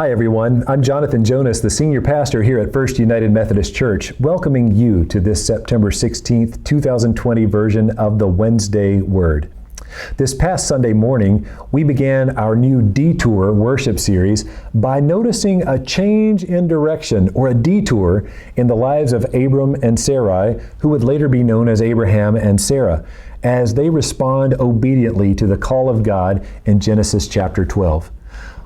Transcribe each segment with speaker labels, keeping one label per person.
Speaker 1: Hi everyone, I'm Jonathan Jonas, the senior pastor here at First United Methodist Church, welcoming you to this September 16th, 2020 version of the Wednesday Word. This past Sunday morning, we began our new detour worship series by noticing a change in direction, or a detour, in the lives of Abram and Sarai, who would later be known as Abraham and Sarah, as they respond obediently to the call of God in Genesis chapter 12.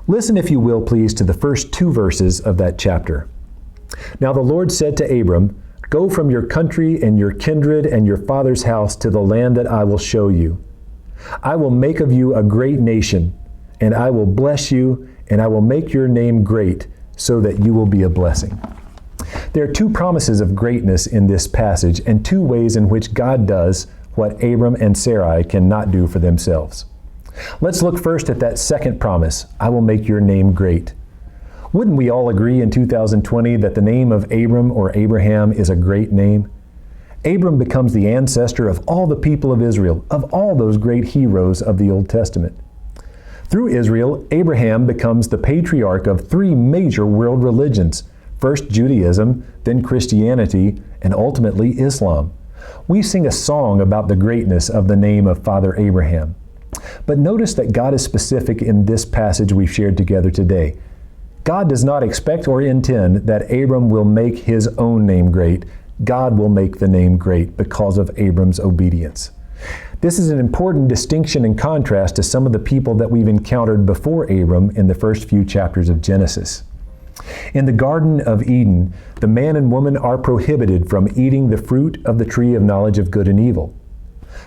Speaker 1: Listen, if you will, please, to the first two verses of that chapter. Now the Lord said to Abram, "Go from your country and your kindred and your father's house to the land that I will show you. I will make of you a great nation, and I will bless you, and I will make your name great, so that you will be a blessing." There are two promises of greatness in this passage, and two ways in which God does what Abram and Sarai cannot do for themselves. Let's look first at that second promise, "I will make your name great." Wouldn't we all agree in 2020 that the name of Abram or Abraham is a great name? Abram becomes the ancestor of all the people of Israel, of all those great heroes of the Old Testament. Through Israel, Abraham becomes the patriarch of three major world religions, first Judaism, then Christianity, and ultimately Islam. We sing a song about the greatness of the name of Father Abraham. But notice that God is specific in this passage we've shared together today. God does not expect or intend that Abram will make his own name great. God will make the name great because of Abram's obedience. This is an important distinction and contrast to some of the people that we've encountered before Abram in the first few chapters of Genesis. In the Garden of Eden, the man and woman are prohibited from eating the fruit of the tree of knowledge of good and evil.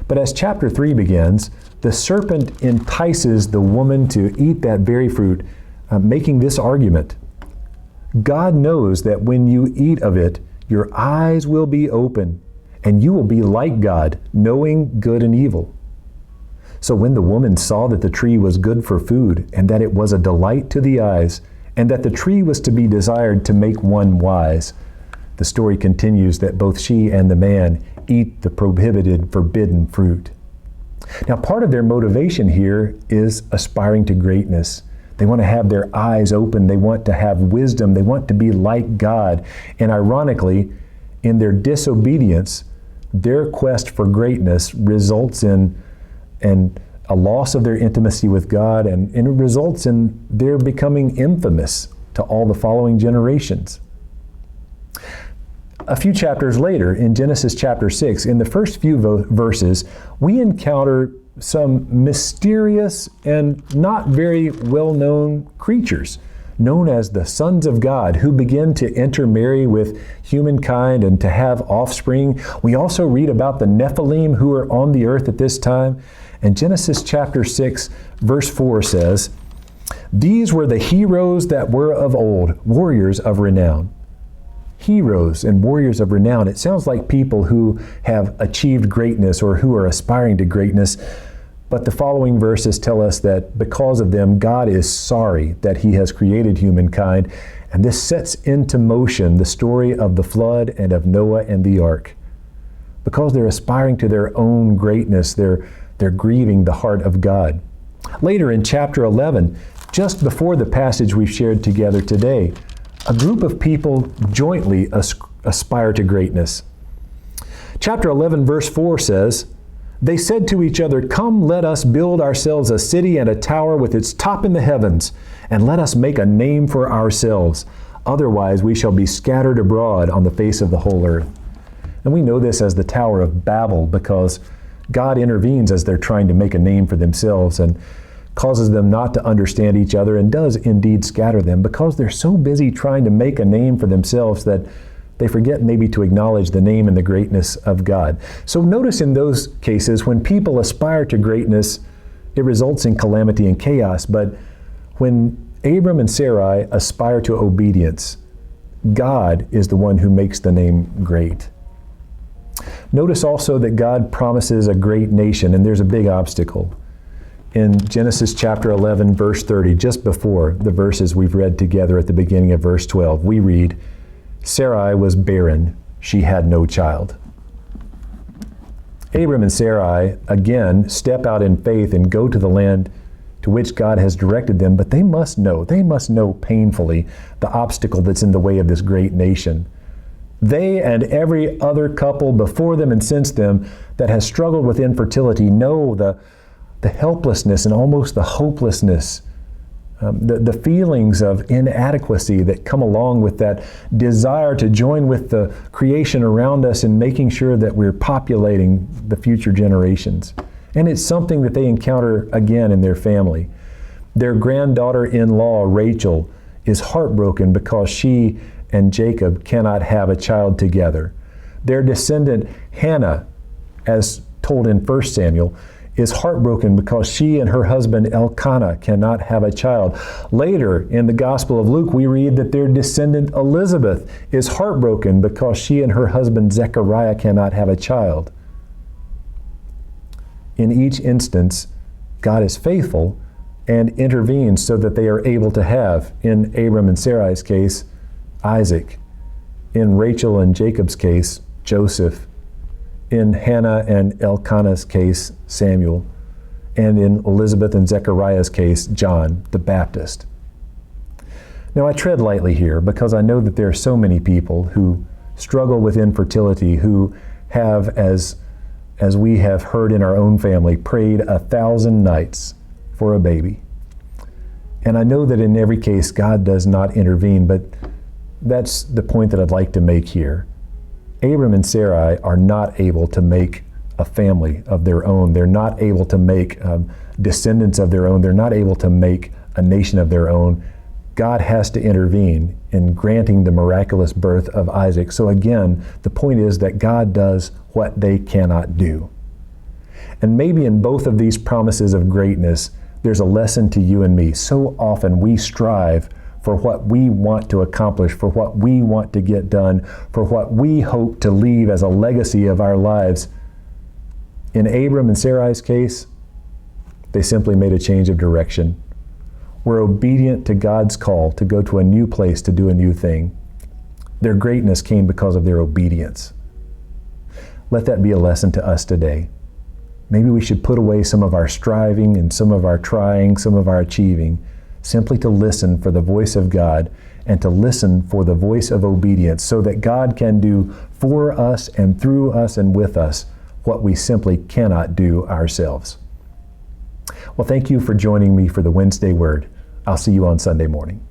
Speaker 1: But as chapter 3 begins, the serpent entices the woman to eat that very fruit, making this argument: God knows that when you eat of it, your eyes will be open, and you will be like God, knowing good and evil. So when the woman saw that the tree was good for food, and that it was a delight to the eyes, and that the tree was to be desired to make one wise, the story continues that both she and the man eat the prohibited, forbidden fruit. Now, part of their motivation here is aspiring to greatness. They want to have their eyes open. They want to have wisdom. They want to be like God. And ironically, in their disobedience, their quest for greatness results in a loss of their intimacy with God, and it results in their becoming infamous to all the following generations. A few chapters later, in Genesis chapter 6, in the first few verses, we encounter some mysterious and not very well-known creatures known as the sons of God, who begin to intermarry with humankind and to have offspring. We also read about the Nephilim who are on the earth at this time. And Genesis chapter 6, verse 4 says, "These were the heroes that were of old, warriors of renown." Heroes and warriors of renown. It sounds like people who have achieved greatness or who are aspiring to greatness. But the following verses tell us that because of them, God is sorry that He has created humankind. And this sets into motion the story of the flood and of Noah and the ark. Because they're aspiring to their own greatness, they're grieving the heart of God. Later in chapter 11, just before the passage we've shared together today, a group of people jointly aspire to greatness. Chapter 11, verse 4 says, "They said to each other, 'Come, let us build ourselves a city and a tower with its top in the heavens, and let us make a name for ourselves. Otherwise we shall be scattered abroad on the face of the whole earth.'" And we know this as the Tower of Babel because God intervenes as they're trying to make a name for themselves and causes them not to understand each other, and does indeed scatter them because they're so busy trying to make a name for themselves that they forget maybe to acknowledge the name and the greatness of God. So notice in those cases, when people aspire to greatness, it results in calamity and chaos. But when Abram and Sarai aspire to obedience, God is the one who makes the name great. Notice also that God promises a great nation, and there's a big obstacle. In Genesis chapter 11, verse 30, just before the verses we've read together at the beginning of verse 12, we read, "Sarai was barren, she had no child." Abram and Sarai again step out in faith and go to the land to to which God has directed them, but they must know painfully the obstacle that's in the way of this great nation. They and every other couple before them and since them that has struggled with infertility know the helplessness and almost the hopelessness, the feelings of inadequacy that come along with that desire to join with the creation around us in making sure that we're populating the future generations. And it's something that they encounter again in their family. Their granddaughter-in-law, Rachel, is heartbroken because she and Jacob cannot have a child together. Their descendant, Hannah, as told in 1 Samuel, is heartbroken because she and her husband Elkanah cannot have a child. Later in the Gospel of Luke, we read that their descendant Elizabeth is heartbroken because she and her husband Zechariah cannot have a child. In each instance, God is faithful and intervenes so that they are able to have, in Abram and Sarai's case, Isaac; in Rachel and Jacob's case, Joseph; in Hannah and Elkanah's case, Samuel; and in Elizabeth and Zechariah's case, John the Baptist. Now, I tread lightly here because I know that there are so many people who struggle with infertility, who have, as we have heard in our own family, prayed 1,000 nights for a baby. And I know that in every case, God does not intervene, but that's the point that I'd like to make here. Abram and Sarai are not able to make a family of their own. They're not able to make descendants of their own. They're not able to make a nation of their own. God has to intervene in granting the miraculous birth of Isaac. So again, the point is that God does what they cannot do. And maybe in both of these promises of greatness, there's a lesson to you and me. So often we strive for what we want to accomplish, for what we want to get done, for what we hope to leave as a legacy of our lives. In Abram and Sarai's case, they simply made a change of direction. Were obedient to God's call to go to a new place to do a new thing. Their greatness came because of their obedience. Let that be a lesson to us today. Maybe we should put away some of our striving and some of our trying, some of our achieving, simply to listen for the voice of God and to listen for the voice of obedience so that God can do for us and through us and with us what we simply cannot do ourselves. Well, thank you for joining me for the Wednesday Word. I'll see you on Sunday morning.